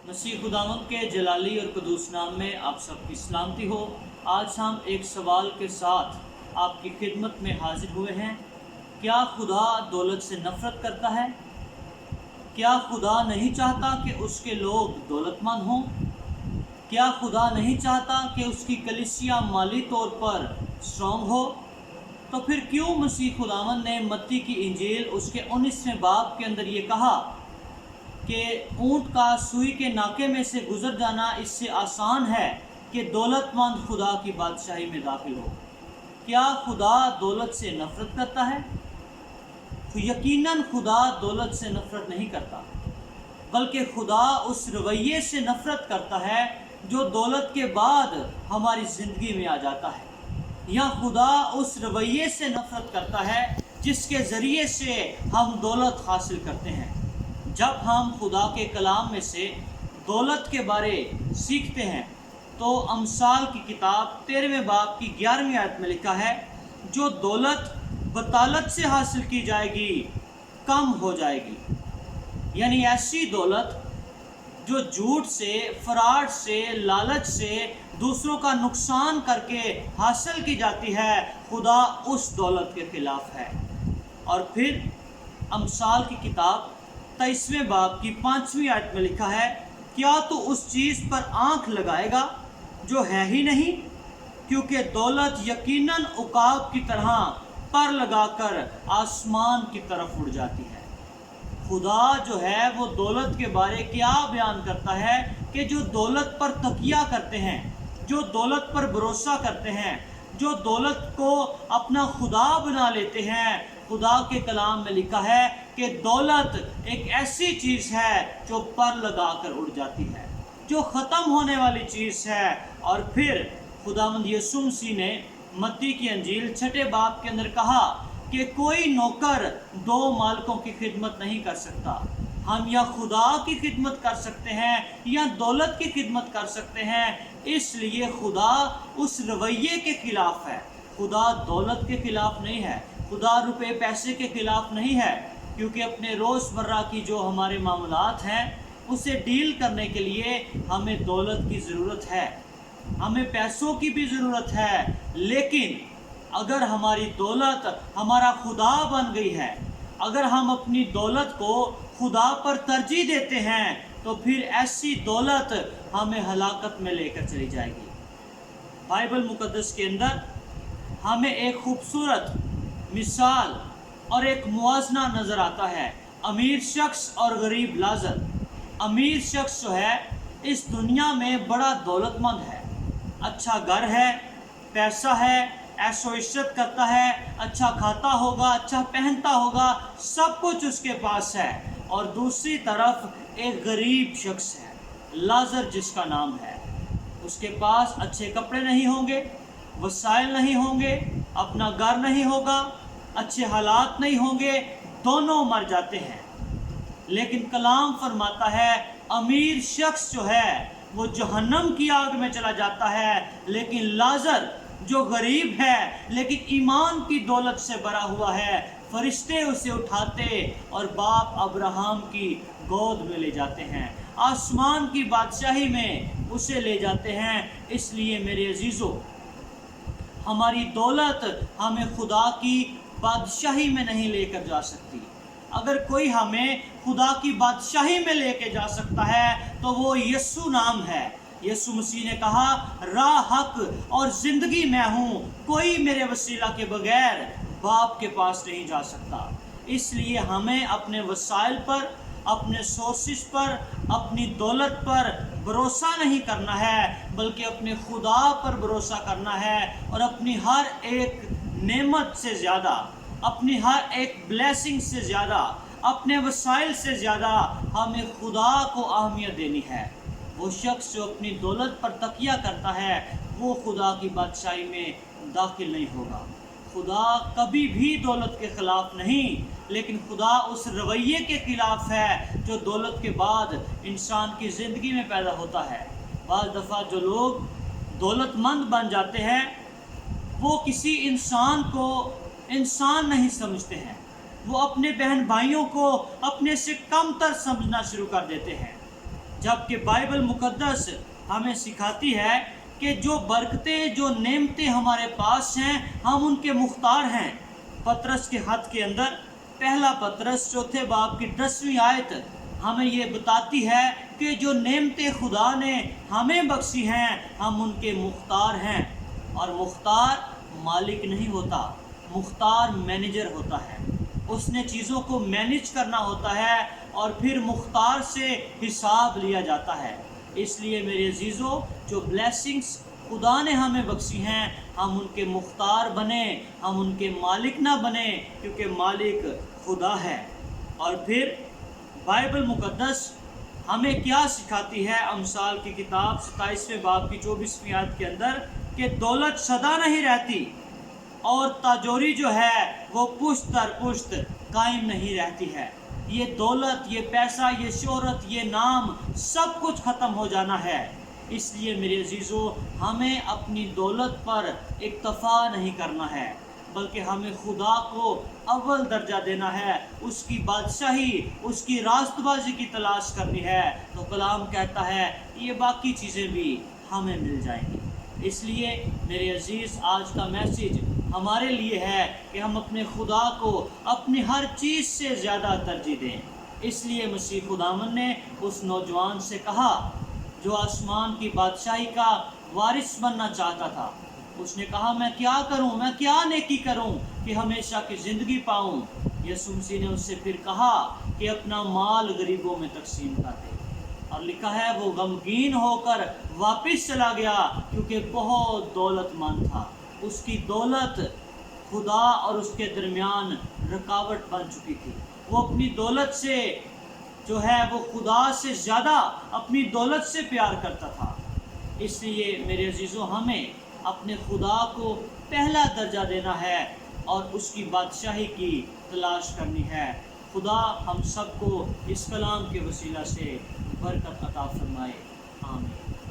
मसीह खुदावंद के जलाली और कदूस नाम में आप सबकी सलामती हो। आज हम एक सवाल के साथ आपकी खिदमत में हाजिर हुए हैं। क्या खुदा दौलत से नफ़रत करता है? क्या खुदा नहीं चाहता कि उसके लोग दौलतमंद हों? क्या खुदा नहीं चाहता कि उसकी कलीसिया माली तौर पर स्ट्रॉन्ग हो? तो फिर क्यों मसीह खुदावंद ने मत्ती की इंजील उसके 19वें बाब के अंदर ये कहा कि ऊँट का सुई के नाके में से गुजर जाना इससे आसान है कि दौलतमंद खुदा की बादशाही में दाखिल हो? क्या खुदा दौलत से नफ़रत करता है? तो यकीनन खुदा दौलत से नफ़रत नहीं करता, बल्कि खुदा उस रवैये से नफ़रत करता है जो दौलत के बाद हमारी ज़िंदगी में आ जाता है, या खुदा उस रवैये से नफ़रत करता है जिसके ज़रिए से हम दौलत हासिल करते हैं। जब हम खुदा के कलाम में से दौलत के बारे सीखते हैं तो अमसाल की किताब 13वें बाब की 11वीं आयत में लिखा है, जो दौलत बतालत से हासिल की जाएगी कम हो जाएगी। यानी ऐसी दौलत जो झूठ से, फराड से, लालच से, दूसरों का नुकसान करके हासिल की जाती है, खुदा उस दौलत के ख़िलाफ़ है। और फिर अमसाल की किताब 23वें बाब की 5वीं आयत में लिखा है, क्या तू उस चीज़ पर आँख लगाएगा जो है ही नहीं? क्योंकि दौलत यकीनन उकाब की तरह पर लगाकर आसमान की तरफ उड़ जाती है। खुदा जो है वो दौलत के बारे क्या बयान करता है कि जो दौलत पर तकिया करते हैं, जो दौलत पर भरोसा करते हैं, जो दौलत को अपना खुदा बना लेते हैं, खुदा के कलाम में लिखा है कि दौलत एक ऐसी चीज़ है जो पर लगा कर उड़ जाती है, जो ख़त्म होने वाली चीज़ है। और फिर खुदावंद यीशु मसीह ने मत्ती की अंजील 6 बाब के अंदर कहा कि कोई नौकर 2 मालिकों की खिदमत नहीं कर सकता। हम या खुदा की खिदमत कर सकते हैं या दौलत की खिदमत कर सकते हैं। इसलिए खुदा उस रवैये के ख़िलाफ़ है। खुदा दौलत के ख़िलाफ़ नहीं है, खुदा रुपए पैसे के ख़िलाफ़ नहीं है, क्योंकि अपने रोज़मर्रा की जो हमारे मामलात हैं उसे डील करने के लिए हमें दौलत की ज़रूरत है, हमें पैसों की भी ज़रूरत है। लेकिन अगर हमारी दौलत हमारा खुदा बन गई है, अगर हम अपनी दौलत को खुदा पर तरजीह देते हैं, तो फिर ऐसी दौलत हमें हलाकत में लेकर चली जाएगी। बाइबल मुकद्दस के अंदर हमें एक खूबसूरत मिसाल और एक मुआजना नज़र आता है, अमीर शख्स और गरीब लाज़र। अमीर शख्स जो है इस दुनिया में बड़ा दौलतमंद है, अच्छा घर है, पैसा है, ऐशो इशरत करता है, अच्छा खाता होगा, अच्छा पहनता होगा, सब कुछ उसके पास है। और दूसरी तरफ एक गरीब शख्स है, लाज़र जिसका नाम है, उसके पास अच्छे कपड़े नहीं होंगे, वसाइल नहीं होंगे, अपना घर नहीं होगा, अच्छे हालात नहीं होंगे, दोनों मर जाते हैं। लेकिन कलाम फरमाता है अमीर शख्स जो है वो जहन्नम की आग में चला जाता है, लेकिन लाज़र जो गरीब है लेकिन ईमान की दौलत से भरा हुआ है, फरिश्ते उसे उठाते और बाप अब्राहम की गोद में ले जाते हैं, आसमान की बादशाही में उसे ले जाते हैं। इसलिए मेरे अजीज़ों, हमारी दौलत हमें खुदा की बादशाही में नहीं लेकर जा सकती। अगर कोई हमें खुदा की बादशाही में लेके जा सकता है तो वो यीशु नाम है। यीशु मसीह ने कहा, राह, हक और ज़िंदगी मैं हूँ, कोई मेरे वसीला के बगैर बाप के पास नहीं जा सकता। इसलिए हमें अपने वसाइल पर, अपने सोर्सेस पर, अपनी दौलत पर भरोसा नहीं करना है, बल्कि अपने खुदा पर भरोसा करना है। और अपनी हर एक नेमत से ज़्यादा, अपनी हर एक ब्लेसिंग से ज़्यादा, अपने वसाइल से ज़्यादा हमें खुदा को अहमियत देनी है। वो शख्स जो अपनी दौलत पर तकिया करता है वो खुदा की बादशाही में दाखिल नहीं होगा। खुदा कभी भी दौलत के ख़िलाफ़ नहीं, लेकिन खुदा उस रवैये के ख़िलाफ़ है जो दौलत के बाद इंसान की ज़िंदगी में पैदा होता है। बाज़ दफ़ा जो लोग दौलतमंद बन जाते हैं वो किसी इंसान को इंसान नहीं समझते हैं, वो अपने बहन भाइयों को अपने से कमतर समझना शुरू कर देते हैं। जबकि बाइबल मुकद्दस हमें सिखाती है कि जो बरकतें, जो नेमतें हमारे पास हैं, हम उनके मुख्तार हैं। पतरस के खत के अंदर पहला पतरस चौथे बाब की 10वीं आयत हमें ये बताती है कि जो नेमतें खुदा ने हमें बख्शी हैं, हम उनके मुख्तार हैं। और मुख्तार मालिक नहीं होता, मुख्तार मैनेजर होता है। उसने चीज़ों को मैनेज करना होता है और फिर मुख्तार से हिसाब लिया जाता है। इसलिए मेरे अजीज़ों, जो ब्लेसिंग्स खुदा ने हमें बख्शी हैं, हम उनके मुख्तार बने, हम उनके मालिक ना बने, क्योंकि मालिक खुदा है। और फिर बाइबल मुकद्दस हमें क्या सिखाती है? अमसाल की किताब 27वें बाब की 24वीं आयत के अंदर कि दौलत सदा नहीं रहती और ताजोरी जो है वो पुश्त दर पुश्त कायम नहीं रहती है। ये दौलत, ये पैसा, ये शोहरत, ये नाम, सब कुछ ख़त्म हो जाना है। इसलिए मेरे अजीज़ों, हमें अपनी दौलत पर इक्तफ़ा नहीं करना है, बल्कि हमें खुदा को अव्वल दर्जा देना है, उसकी बादशाही, उसकी रास्तबाजी की तलाश करनी है। तो कलाम कहता है ये बाकी चीज़ें भी हमें मिल जाएंगी। इसलिए मेरे अजीज़, आज का मैसेज हमारे लिए है कि हम अपने खुदा को अपनी हर चीज़ से ज़्यादा तरजीह दें। इसलिए मसीह खुदावन ने उस नौजवान से कहा जो आसमान की बादशाही का वारिस बनना चाहता था। उसने कहा, मैं क्या करूं, मैं क्या नेकी करूं कि हमेशा की ज़िंदगी पाऊं? यीशु मसीह ने उससे फिर कहा कि अपना माल गरीबों में तकसीम कर दे। और लिखा है वो गमगीन होकर वापस चला गया, क्योंकि बहुत दौलतमंद था। उसकी दौलत खुदा और उसके दरमियान रुकावट बन चुकी थी। वो अपनी दौलत से जो है वो खुदा से ज़्यादा अपनी दौलत से प्यार करता था। इसलिए मेरे अजीज़ों, हमें अपने खुदा को पहला दर्जा देना है और उसकी बादशाही की तलाश करनी है। खुदा हम सबको इस कलाम के वसीला से बरकत अता फरमाए। आमीन।